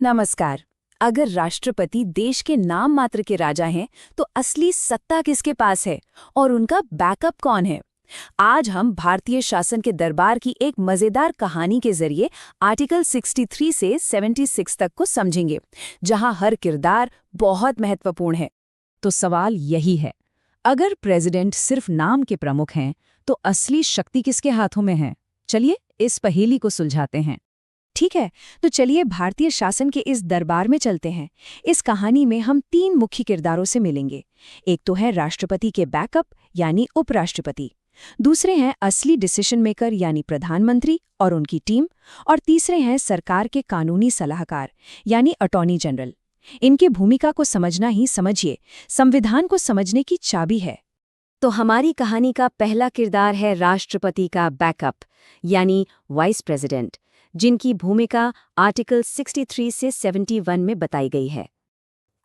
नमस्कार। अगर राष्ट्रपति देश के नाम मात्र के राजा हैं, तो असली सत्ता किसके पास है और उनका बैकअप कौन है? आज हम भारतीय शासन के दरबार की एक मजेदार कहानी के जरिए आर्टिकल 63 से 76 तक को समझेंगे, जहां हर किरदार बहुत महत्वपूर्ण है। तो सवाल यही है, अगर प्रेसिडेंट सिर्फ नाम के प्रमुख हैं, तो असली शक्ति किसके हाथों में है? चलिए इस पहेली को सुलझाते हैं। ठीक है, तो चलिए भारतीय शासन के इस दरबार में चलते हैं। इस कहानी में हम 3 मुख्य किरदारों से मिलेंगे। एक तो है राष्ट्रपति के बैकअप यानी उपराष्ट्रपति, दूसरे हैं असली डिसीजन मेकर यानी प्रधानमंत्री और उनकी टीम, और तीसरे हैं सरकार के कानूनी सलाहकार यानी अटॉर्नी जनरल। इनकी भूमिका को समझना ही समझिए संविधान को समझने की चाबी है। तो हमारी कहानी का पहला किरदार है राष्ट्रपति का बैकअप यानी वाइस प्रेसिडेंट, जिनकी भूमिका आर्टिकल 63 से 71 में बताई गई है।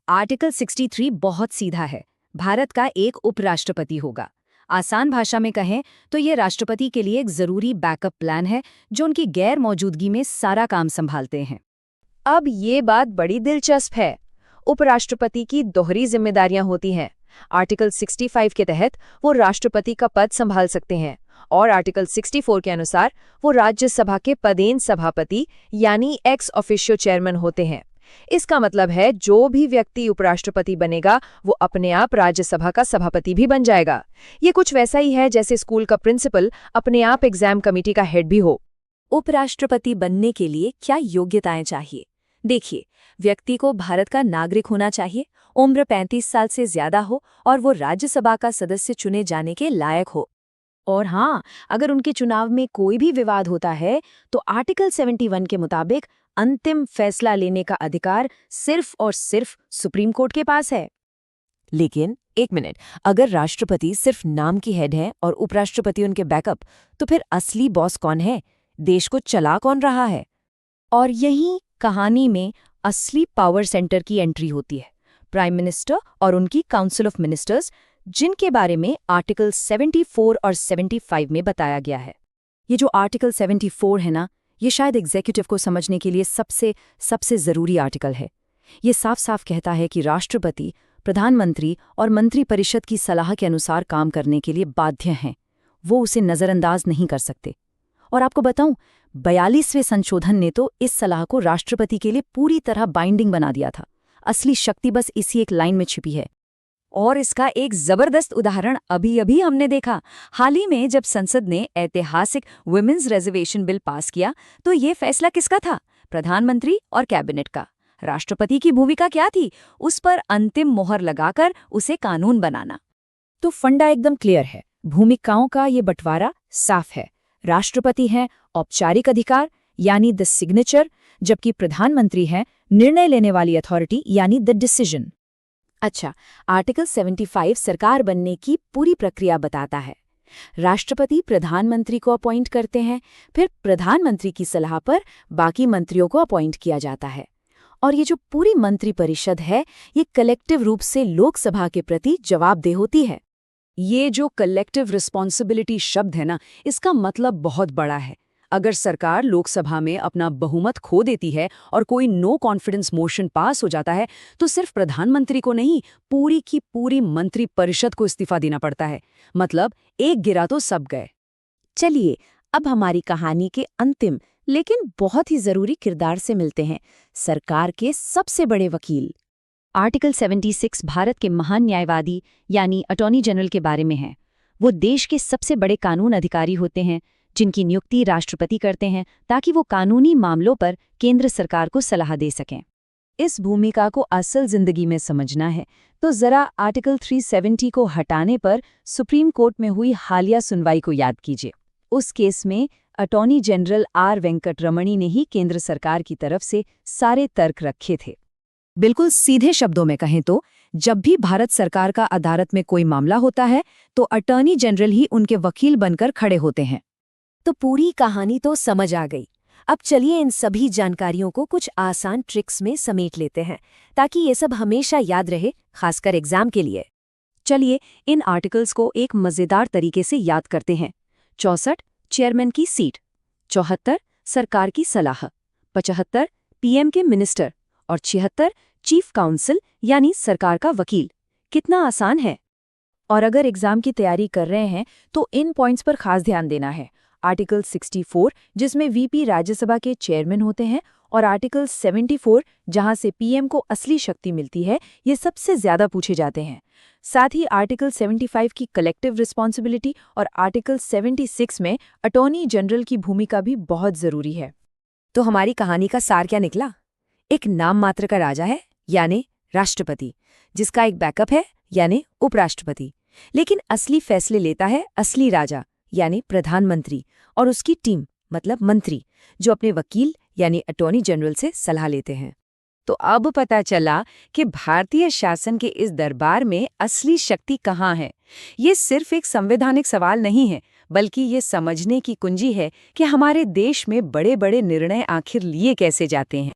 आर्टिकल 63 बहुत सीधा है, भारत का एक उपराष्ट्रपति होगा। आसान भाषा में कहें तो ये राष्ट्रपति के लिए एक जरूरी बैकअप प्लान है, जो उनकी गैर मौजूदगी में सारा काम संभालते हैं। अब ये बात बड़ी दिलचस्प है। उपराष्ट्रपति की दोहरी जिम्मेदारियां होती हैं। आर्टिकल 65 के तहत वो राष्ट्रपति का पद संभाल सकते हैं और आर्टिकल 64 के अनुसार वो राज्यसभा के पदेन सभापति यानी एक्स ऑफिशियो चेयरमैन होते हैं। इसका मतलब है जो भी व्यक्ति उपराष्ट्रपति बनेगा वो अपने आप राज्यसभा का सभापति भी बन जाएगा। ये कुछ वैसा ही है जैसे स्कूल का प्रिंसिपल अपने आप एग्जाम कमेटी का हेड भी हो। उपराष्ट्रपति बनने के लिए क्या योग्यताएं चाहिए? देखिए, व्यक्ति को भारत का नागरिक होना चाहिए, उम्र 35 साल से ज्यादा हो और वो राज्यसभा का सदस्य चुने जाने के लायक हो। और हाँ, अगर उनके चुनाव में कोई भी विवाद होता है तो आर्टिकल 71 के मुताबिक अंतिम फैसला लेने का अधिकार सिर्फ और सिर्फ सुप्रीम कोर्ट के पास है। लेकिन एक मिनट, अगर राष्ट्रपति सिर्फ नाम की हेड है और उपराष्ट्रपति उनके बैकअप, तो फिर असली बॉस कौन है? देश को चला कौन रहा है? और यही कहानी में असली पावर सेंटर की एंट्री होती है, प्राइम मिनिस्टर और उनकी काउंसिल ऑफ मिनिस्टर्स, जिनके बारे में आर्टिकल 74 और 75 में बताया गया है। ये जो आर्टिकल 74 है ना, ये शायद एग्जीक्यूटिव को समझने के लिए सबसे ज़रूरी आर्टिकल है। ये साफ साफ कहता है कि राष्ट्रपति, प्रधानमंत्री और मंत्रिपरिषद की सलाह के अनुसार काम करने के लिए बाध्य हैं। वो उसे नज़रअंदाज नहीं कर सकते। और आपको बताऊं, 42वें संशोधन ने तो इस सलाह को राष्ट्रपति के लिए पूरी तरह बाइंडिंग बना दिया था। असली शक्ति बस इसी एक लाइन में छिपी है। और इसका एक जबरदस्त उदाहरण अभी हमने देखा। हाल ही में जब संसद ने ऐतिहासिक वुमेन्स रिजर्वेशन बिल पास किया, तो ये फैसला किसका था? प्रधानमंत्री और कैबिनेट का। राष्ट्रपति की भूमिका क्या थी? उस पर अंतिम मोहर लगाकर उसे कानून बनाना। तो फंडा एकदम क्लियर है, भूमिकाओं का ये बंटवारा साफ है। राष्ट्रपति हैं औपचारिक अधिकार यानी द सिग्नेचर, जबकि प्रधानमंत्री हैं निर्णय लेने वाली अथॉरिटी यानी द डिसीजन। अच्छा, आर्टिकल 75 सरकार बनने की पूरी प्रक्रिया बताता है। राष्ट्रपति प्रधानमंत्री को अपॉइंट करते हैं, फिर प्रधानमंत्री की सलाह पर बाकी मंत्रियों को अपॉइंट किया जाता है। और ये जो पूरी मंत्रिपरिषद है, ये कलेक्टिव रूप से लोकसभा के प्रति जवाबदेह होती है। ये जो कलेक्टिव रिस्पॉन्सिबिलिटी शब्द है ना, इसका मतलब बहुत बड़ा है। अगर सरकार लोकसभा में अपना बहुमत खो देती है और कोई नो कॉन्फिडेंस मोशन पास हो जाता है, तो सिर्फ प्रधानमंत्री को नहीं, पूरी की पूरी मंत्रिपरिषद को इस्तीफा देना पड़ता है। मतलब एक गिरा तो सब गए। चलिए, अब हमारी कहानी के अंतिम लेकिन बहुत ही जरूरी किरदार से मिलते हैं, सरकार के सबसे बड़े वकील। आर्टिकल 76 भारत के महान न्यायवादी यानी अटॉर्नी जनरल के बारे में है। वो देश के सबसे बड़े कानून अधिकारी होते हैं, जिनकी नियुक्ति राष्ट्रपति करते हैं ताकि वो कानूनी मामलों पर केंद्र सरकार को सलाह दे सकें। इस भूमिका को असल जिंदगी में समझना है तो जरा आर्टिकल 370 को हटाने पर सुप्रीम कोर्ट में हुई हालिया सुनवाई को याद कीजिए। उस केस में अटॉर्नी जनरल आर वेंकटरमणी ने ही केंद्र सरकार की तरफ से सारे तर्क रखे थे। बिल्कुल सीधे शब्दों में कहें तो जब भी भारत सरकार का अदालत में कोई मामला होता है तो अटॉर्नी जनरल ही उनके वकील बनकर खड़े होते हैं। तो पूरी कहानी तो समझ आ गई। अब चलिए इन सभी जानकारियों को कुछ आसान ट्रिक्स में समेट लेते हैं ताकि ये सब हमेशा याद रहे, खासकर एग्जाम के लिए। चलिए इन आर्टिकल्स को एक मजेदार तरीके से याद करते हैं। 64 चेयरमैन की सीट, 74 सरकार की सलाह, 75 पीएम के मिनिस्टर और 76 चीफ काउंसिल यानी सरकार का वकील। कितना आसान है। और अगर एग्जाम की तैयारी कर रहे हैं तो इन पॉइंट्स पर खास ध्यान देना है। आर्टिकल 64 जिसमें वीपी राज्यसभा के चेयरमैन होते हैं और आर्टिकल 74 जहां से पीएम को असली शक्ति मिलती है, ये सबसे ज्यादा पूछे जाते हैं। साथ ही आर्टिकल 75 की कलेक्टिव रिस्पॉन्सिबिलिटी और आर्टिकल 76 में अटॉर्नी जनरल की भूमिका भी बहुत जरूरी है। तो हमारी कहानी का सार क्या निकला? एक नाम मात्र का राजा है यानी राष्ट्रपति, जिसका एक बैकअप है यानी उपराष्ट्रपति, लेकिन असली फैसले लेता है असली राजा यानी प्रधानमंत्री और उसकी टीम मतलब मंत्री, जो अपने वकील यानी अटॉर्नी जनरल से सलाह लेते हैं। तो अब पता चला कि भारतीय शासन के इस दरबार में असली शक्ति कहाँ है। ये सिर्फ एक संवैधानिक सवाल नहीं है, बल्कि ये समझने की कुंजी है कि हमारे देश में बड़े बड़े निर्णय आखिर लिए कैसे जाते हैं।